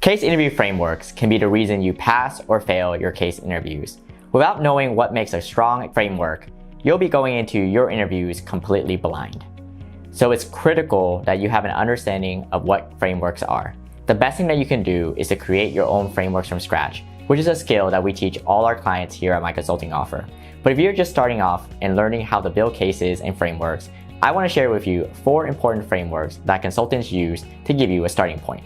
Case interview frameworks can be the reason you pass or fail your case interviews. Without knowing what makes a strong framework, you'll be going into your interviews completely blind. So it's critical that you have an understanding of what frameworks are. The best thing that you can do is to create your own frameworks from scratch, which is a skill that we teach all our clients here at my consulting offer. But if you're just starting off and learning how to build cases and frameworks, I want to share with you 4 important frameworks that consultants use to give you a starting point.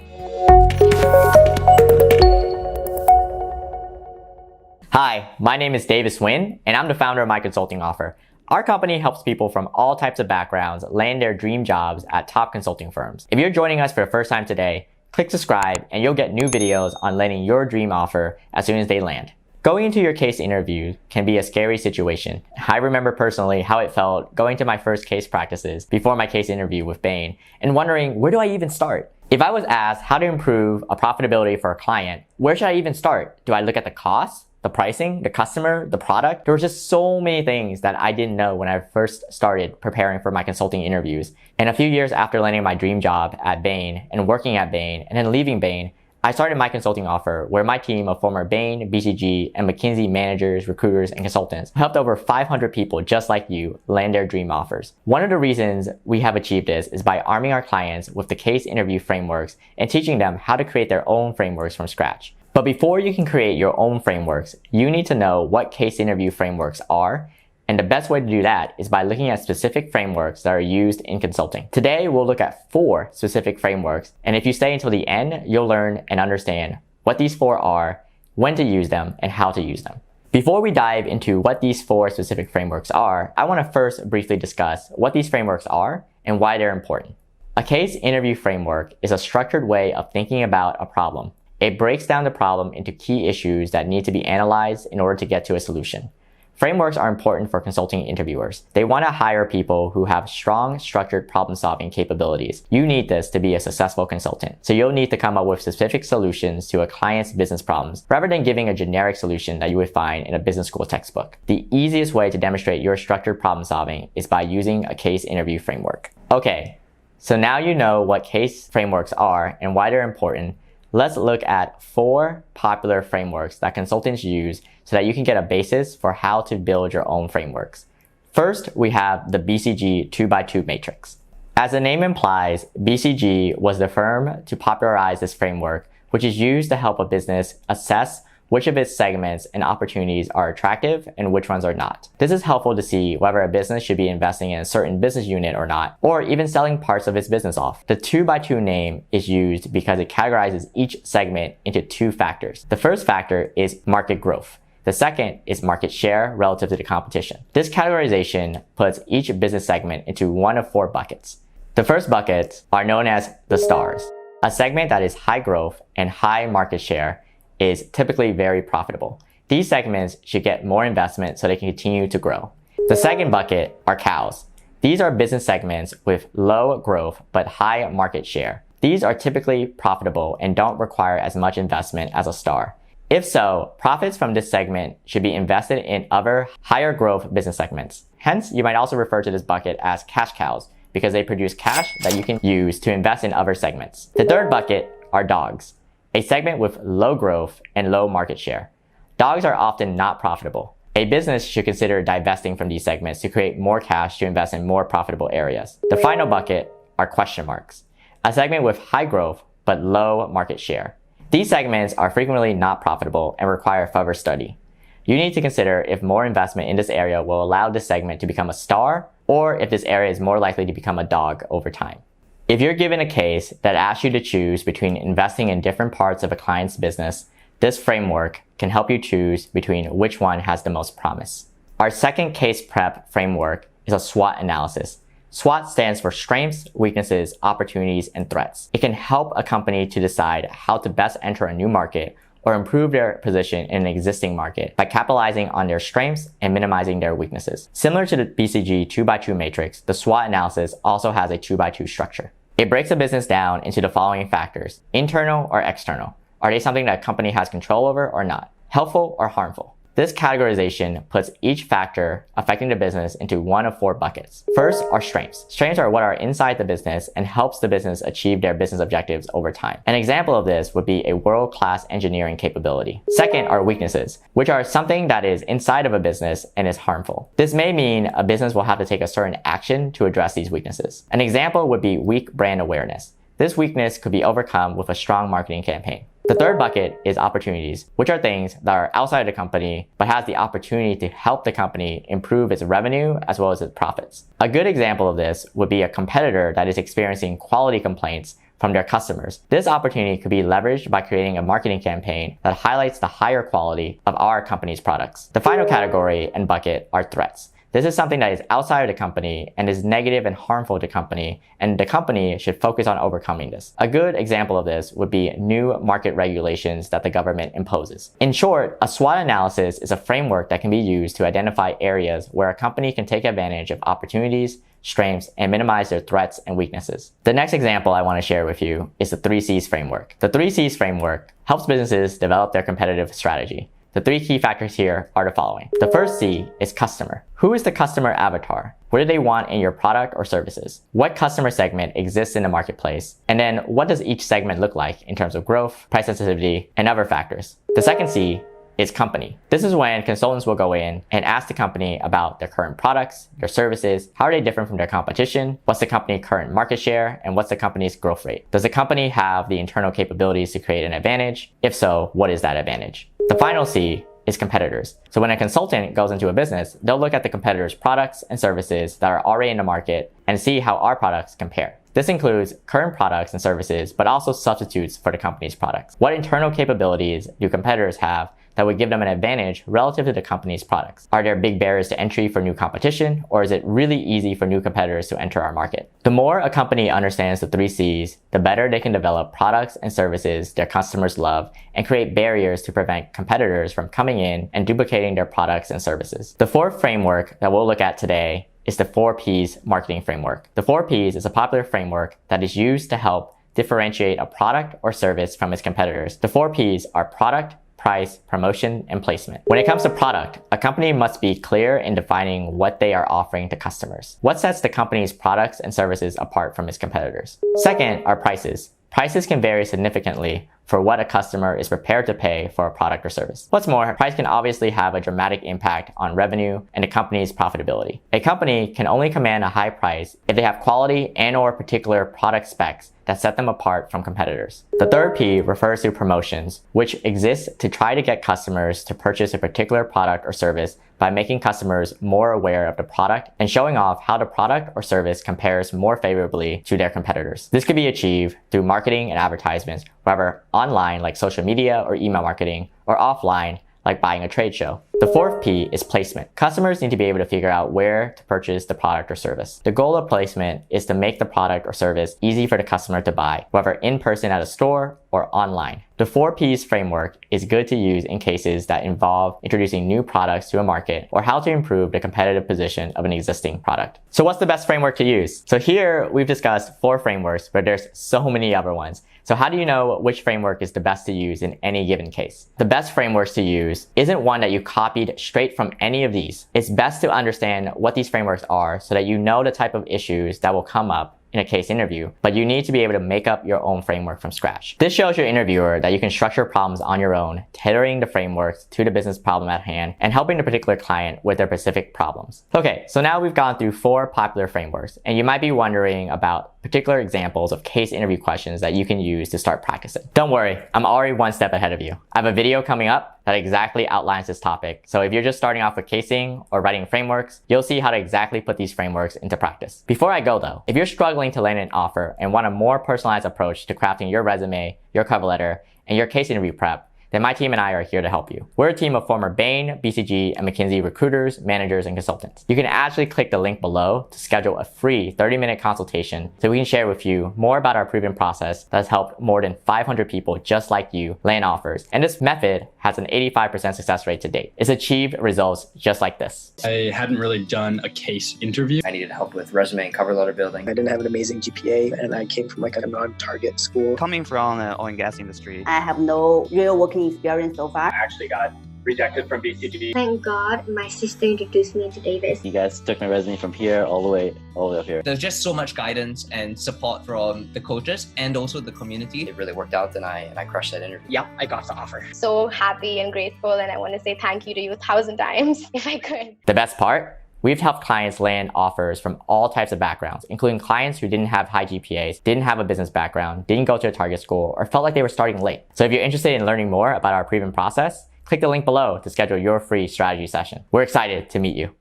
Hi, my name is 𝗙𝗿𝗲𝗀, and I'm the founder of my consulting offer. Our company helps people from all types of backgrounds land their dream jobs at top consulting firms. If you're joining us for the first time today, click subscribe and you'll get new videos on landing your dream offer as soon as they land. Going into your case interview can be a scary situation. I remember personally how it felt going to my first case practices before my case interview with Bain and wondering, where do I even start? If I was asked how to improve a profitability for a client, where should I even start? Do I look at the costs, the pricing, the customer, the product? There were just so many things that I didn't know when I first started preparing for my consulting interviews. And a few years after landing my dream job at Bain and working at Bain and then leaving Bain, I started my consulting offer where my team of former Bain, BCG, and McKinsey managers, recruiters, and consultants helped over 500 people just like you land their dream offers. One of the reasons we have achieved this is by arming our clients with the case interview frameworks and teaching them how to create their own frameworks from scratch. But before you can create your own frameworks, you need to know what case interview frameworks are. And the best way to do that is by looking at specific frameworks that are used in consulting. Today, we'll look at 4 specific frameworks. And if you stay until the end, you'll learn and understand what these 4 are, when to use them, and how to use them. Before we dive into what these 4 specific frameworks are, I want to first briefly discuss what these frameworks are and why they're important. A case interview framework is a structured way of thinking about a problem. It breaks down the problem into key issues that need to be analyzed in order to get to a solution. Frameworks are important for consulting interviewers. They want to hire people who have strong, structured problem-solving capabilities. You need this to be a successful consultant. So you'll need to come up with specific solutions to a client's business problems rather than giving a generic solution that you would find in a business school textbook. The easiest way to demonstrate your structured problem-solving is by using a case interview framework. Okay, so now you know what case frameworks are and why they're important. Let's look at 4 popular frameworks that consultants use so that you can get a basis for how to build your own frameworks. First, we have the BCG 2x2 matrix. As the name implies, BCG was the firm to popularize this framework, which is used to help a business assess which of its segments and opportunities are attractive and which ones are not. This is helpful to see whether a business should be investing in a certain business unit or not, or even selling parts of its business off. The 2x2 name is used because it categorizes each segment into 2 factors. The first factor is market growth. The second is market share relative to the competition. This categorization puts each business segment into one of 4 buckets. The first buckets are known as the stars. A segment that is high growth and high market share is typically very profitable. These segments should get more investment so they can continue to grow. The second bucket are cows. These are business segments with low growth but high market share. These are typically profitable and don't require as much investment as a star. If so, profits from this segment should be invested in other higher growth business segments. Hence, you might also refer to this bucket as cash cows because they produce cash that you can use to invest in other segments. The third bucket are dogs, a segment with low growth and low market share. Dogs are often not profitable. A business should consider divesting from these segments to create more cash to invest in more profitable areas. The final bucket are question marks, a segment with high growth but low market share. These segments are frequently not profitable and require further study. You need to consider if more investment in this area will allow this segment to become a star, or if this area is more likely to become a dog over time. If you're given a case that asks you to choose between investing in different parts of a client's business, this framework can help you choose between which one has the most promise. Our second case prep framework is a SWOT analysis. SWOT stands for strengths, weaknesses, opportunities, and threats. It can help a company to decide how to best enter a new market or improve their position in an existing market by capitalizing on their strengths and minimizing their weaknesses. Similar to the BCG 2x2 matrix, the SWOT analysis also has a 2x2 structure. It breaks a business down into the following factors: internal or external. Are they something that a company has control over or not? Helpful or harmful? This categorization puts each factor affecting the business into one of 4 buckets. First are strengths. Strengths are what are inside the business and helps the business achieve their business objectives over time. An example of this would be a world-class engineering capability. Second are weaknesses, which are something that is inside of a business and is harmful. This may mean a business will have to take a certain action to address these weaknesses. An example would be weak brand awareness. This weakness could be overcome with a strong marketing campaign. The third bucket is opportunities, which are things that are outside the company but has the opportunity to help the company improve its revenue as well as its profits. A good example of this would be a competitor that is experiencing quality complaints from their customers. This opportunity could be leveraged by creating a marketing campaign that highlights the higher quality of our company's products. The final category and bucket are threats. This is something that is outside of the company and is negative and harmful to the company, and the company should focus on overcoming this. A good example of this would be new market regulations that the government imposes. In short, a SWOT analysis is a framework that can be used to identify areas where a company can take advantage of opportunities, strengths, and minimize their threats and weaknesses. The next example I want to share with you is the 3 C's framework. The 3 C's framework helps businesses develop their competitive strategy. The 3 key factors here are the following. The first C is customer. Who is the customer avatar? What do they want in your product or services? What customer segment exists in the marketplace? And then what does each segment look like in terms of growth, price sensitivity, and other factors? The second C is company. This is when consultants will go in and ask the company about their current products, their services, how are they different from their competition, what's the company's current market share, and what's the company's growth rate? Does the company have the internal capabilities to create an advantage? If so, what is that advantage? The final C is competitors. So when a consultant goes into a business, they'll look at the competitors' products and services that are already in the market and see how our products compare. This includes current products and services, but also substitutes for the company's products. What internal capabilities do competitors have that would give them an advantage relative to the company's products? Are there big barriers to entry for new competition, or is it really easy for new competitors to enter our market? The more a company understands the 3 C's, the better they can develop products and services their customers love and create barriers to prevent competitors from coming in and duplicating their products and services. The 4th framework that we'll look at today is the 4 P's marketing framework. The 4 P's is a popular framework that is used to help differentiate a product or service from its competitors. The 4 P's are product, price, promotion, and placement. When it comes to product, a company must be clear in defining what they are offering to customers. What sets the company's products and services apart from its competitors? Second are prices. Prices can vary significantly for what a customer is prepared to pay for a product or service. What's more, price can obviously have a dramatic impact on revenue and the company's profitability. A company can only command a high price if they have quality and/or particular product specs that set them apart from competitors. The 3rd P refers to promotions, which exist to try to get customers to purchase a particular product or service by making customers more aware of the product and showing off how the product or service compares more favorably to their competitors. This could be achieved through marketing and advertisements, whether online like social media or email marketing, or offline like buying a trade show. The 4th P is placement. Customers need to be able to figure out where to purchase the product or service. The goal of placement is to make the product or service easy for the customer to buy, whether in person at a store or online. The 4 P's framework is good to use in cases that involve introducing new products to a market or how to improve the competitive position of an existing product. So what's the best framework to use? So here we've discussed 4 frameworks, but there's so many other ones. So how do you know which framework is the best to use in any given case? The best frameworks to use isn't one that you copied straight from any of these. It's best to understand what these frameworks are so that you know the type of issues that will come up in a case interview, but you need to be able to make up your own framework from scratch. This shows your interviewer that you can structure problems on your own, tailoring the frameworks to the business problem at hand and helping the particular client with their specific problems. Okay, so now we've gone through 4 popular frameworks, and you might be wondering about particular examples of case interview questions that you can use to start practicing. Don't worry, I'm already one step ahead of you. I have a video coming up that exactly outlines this topic. So if you're just starting off with casing or writing frameworks, you'll see how to exactly put these frameworks into practice. Before I go though, if you're struggling to land an offer and want a more personalized approach to crafting your resume, your cover letter, and your case interview prep, then my team and I are here to help you. We're a team of former Bain, BCG, and McKinsey recruiters, managers, and consultants. You can actually click the link below to schedule a free 30-minute consultation so we can share with you more about our proven process that has helped more than 500 people just like you land offers. And this method has an 85% success rate to date. It's achieved results just like this. I hadn't really done a case interview. I needed help with resume and cover letter building. I didn't have an amazing GPA, and I came from like a non-target school. Coming from the oil and gas industry, I have no real working experience so far. I actually got rejected from BCG. Thank God my sister introduced me to Davis. You guys took my resume from here all the way up here. There's just so much guidance and support from the coaches and also the community. It really worked out, and I crushed that interview. Yep, I got the offer. So happy and grateful, and I want to say thank you to you 1,000 times if I could. The best part? We've helped clients land offers from all types of backgrounds, including clients who didn't have high GPAs, didn't have a business background, didn't go to a target school, or felt like they were starting late. So if you're interested in learning more about our proven process, click the link below to schedule your free strategy session. We're excited to meet you.